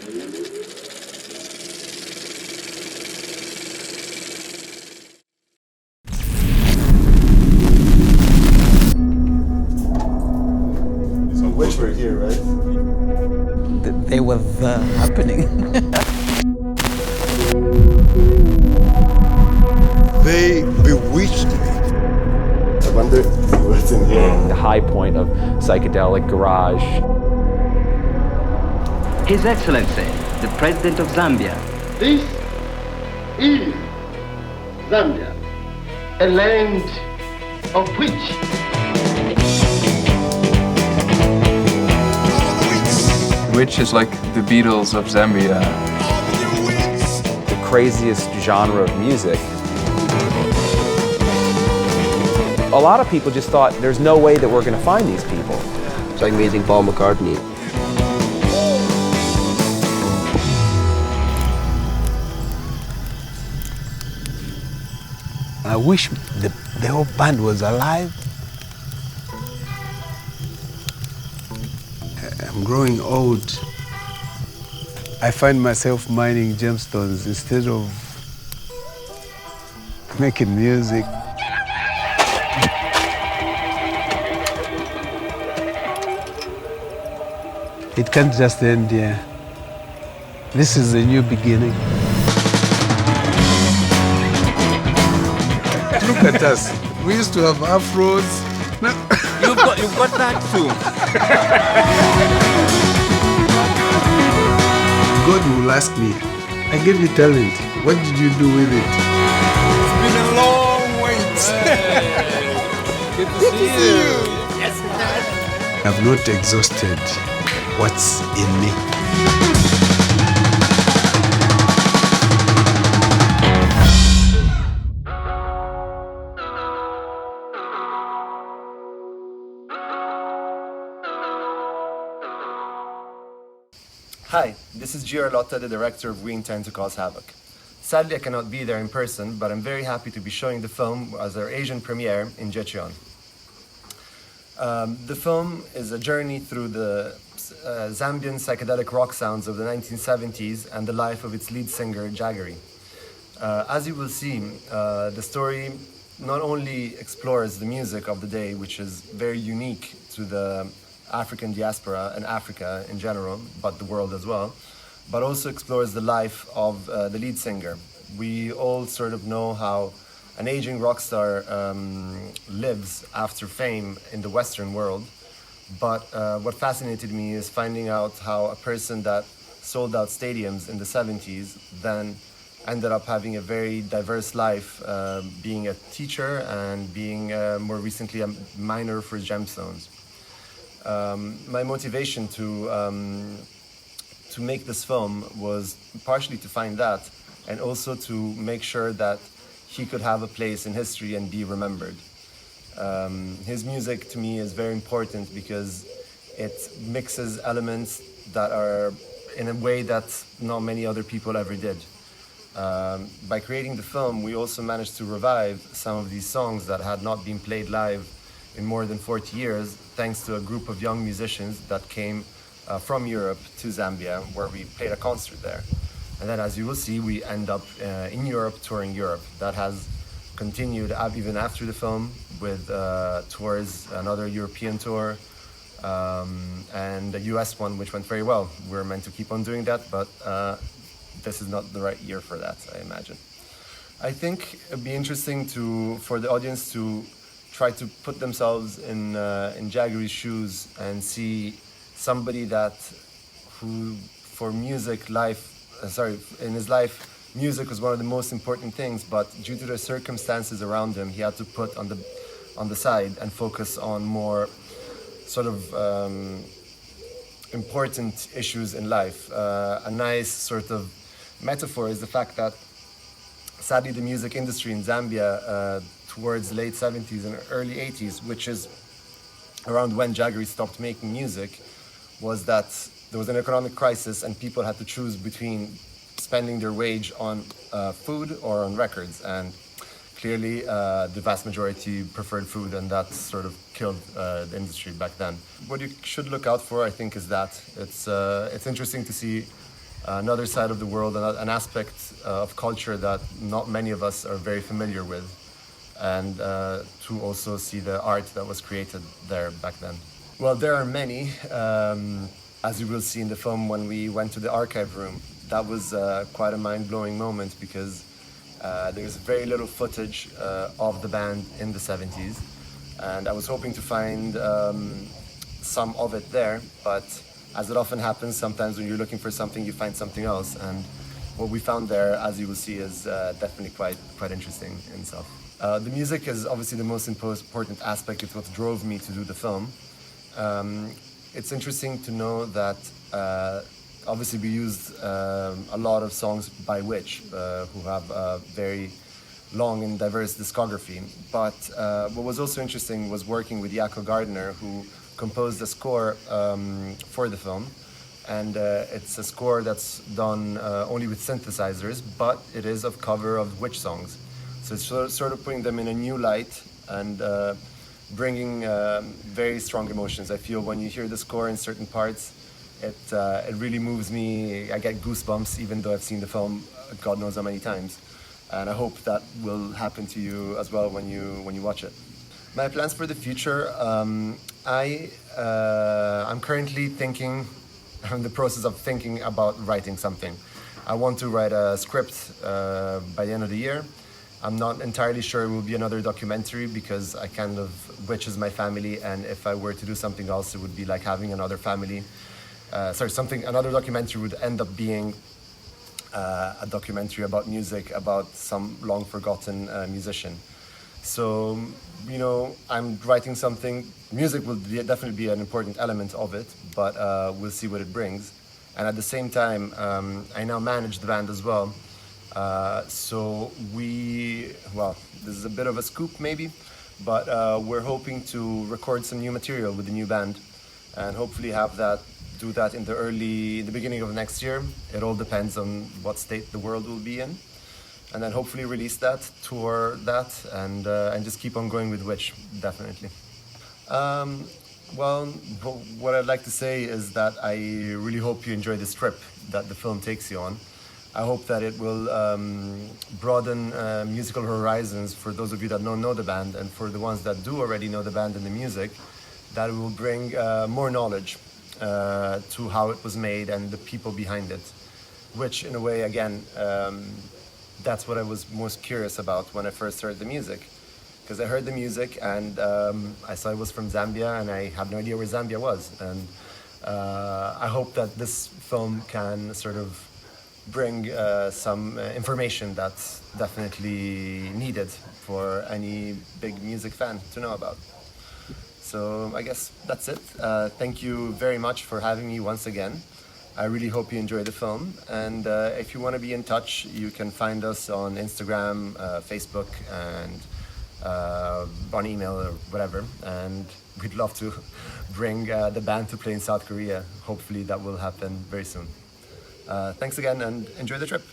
Which were here, right? They were happening. They bewitched me. I wonder what's in here. The high point of psychedelic garage. His Excellency, the President of Zambia. This is Zambia, a land of which Which is like the Beatles of Zambia. The craziest genre of music. A lot of people just thought there's no way that we're going to find these people. It's like meeting Paul McCartney. I wish the whole band was alive. I'm growing old. I find myself mining gemstones instead of making music. It can't just end here. This is a new beginning. Look at us. We used to have afros. You've got that too. God will ask me, I gave you talent. What did you do with it? It's been a long wait. Good to see you. I've not exhausted what's in me. Hi, this is Arlottame시지, the director of We Intend To Cause Havoc. Sadly, I cannot be there in person, but I'm very happy to be showing the film as our Asian premiere in Jecheon. The film is a journey through the Zambian psychedelic rock sounds of the 1970s and the life of its lead singer, Jaggeri. As you will see, the story not only explores the music of the day, which is very unique to the African diaspora and Africa in general, but the world as well, but also explores the life of the lead singer. We all sort of know how an aging rock star lives after fame in the Western world, but what fascinated me is finding out how a person that sold out stadiums in the 70s then ended up having a very diverse life, being a teacher and being more recently a miner for gemstones. My motivation to make this film was partially to find that, and also to make sure that he could have a place in history and be remembered. His music to me is very important because it mixes elements that are in a way that not many other people ever did. By creating the film, we also managed to revive some of these songs that had not been played live in more than 40 years, thanks to a group of young musicians that came from Europe to Zambia, where we played a concert there. And then, as you will see, we end up in Europe, touring Europe. That has continued even after the film with tours, another European tour, and a US one, which went very well. We're meant to keep on doing that, but this is not the right year for that, I imagine. I think it'd be interesting for the audience to try to put themselves in Jaggeri's shoes and see somebody who for music in his life, music was one of the most important things, but due to the circumstances around him, he had to put on the side and focus on more sort of important issues in life. A nice sort of metaphor is the fact that sadly the music industry in Zambia towards the late 70s and early 80s, which is around when Jaggeri stopped making music, was that there was an economic crisis and people had to choose between spending their wage on food or on records. And clearly the vast majority preferred food, and that sort of killed the industry back then. What you should look out for, I think, is that it's interesting to see another side of the world, an aspect of culture that not many of us are very familiar with, and to also see the art that was created there back then. Well, there are many, as you will see in the film when we went to the archive room. That was quite a mind-blowing moment because there's very little footage of the band in the 70s, and I was hoping to find some of it there, but as it often happens, sometimes when you're looking for something, you find something else, and what we found there, as you will see, is definitely quite interesting in itself. The music is obviously the most important aspect. It's what drove me to do the film. It's interesting to know that obviously we used a lot of songs by Witch, who have a very long and diverse discography. But what was also interesting was working with Jaakko Gardner, who composed the score for the film. And it's a score that's done only with synthesizers, but it is a cover of Witch songs. So it's sort of putting them in a new light and bringing very strong emotions. I feel when you hear the score in certain parts, it really moves me. I get goosebumps even though I've seen the film God knows how many times. And I hope that will happen to you as well when you watch it. My plans for the future, I'm currently I'm in the process of thinking about writing something. I want to write a script by the end of the year. I'm not entirely sure it will be another documentary because Witch is my family, and if I were to do something else, it would be like having another family. Another documentary would end up being a documentary about music, about some long forgotten musician. So, I'm writing something. Music will definitely be an important element of it, but we'll see what it brings. And at the same time, I now manage the band as well. So this is a bit of a scoop maybe, but we're hoping to record some new material with the new band and hopefully do that in the beginning of next year. It all depends on what state the world will be in. And then hopefully release that, tour that, and just keep on going with Witch, definitely. What I'd like to say is that I really hope you enjoy this trip that the film takes you on. I hope that it will broaden musical horizons for those of you that don't know the band, and for the ones that do already know the band and the music, that it will bring more knowledge to how it was made and the people behind it, which in a way, again, that's what I was most curious about when I first heard the music. Because I heard the music and I saw it was from Zambia, and I had no idea where Zambia was. And I hope that this film can sort of bring some information that's definitely needed for any big music fan to know about. So I guess that's it. Thank you very much for having me once again. I really hope you enjoy the film. And if you want to be in touch, you can find us on Instagram, Facebook, and on email or whatever. And we'd love to bring the band to play in South Korea. Hopefully that will happen very soon. Thanks again and enjoy the trip.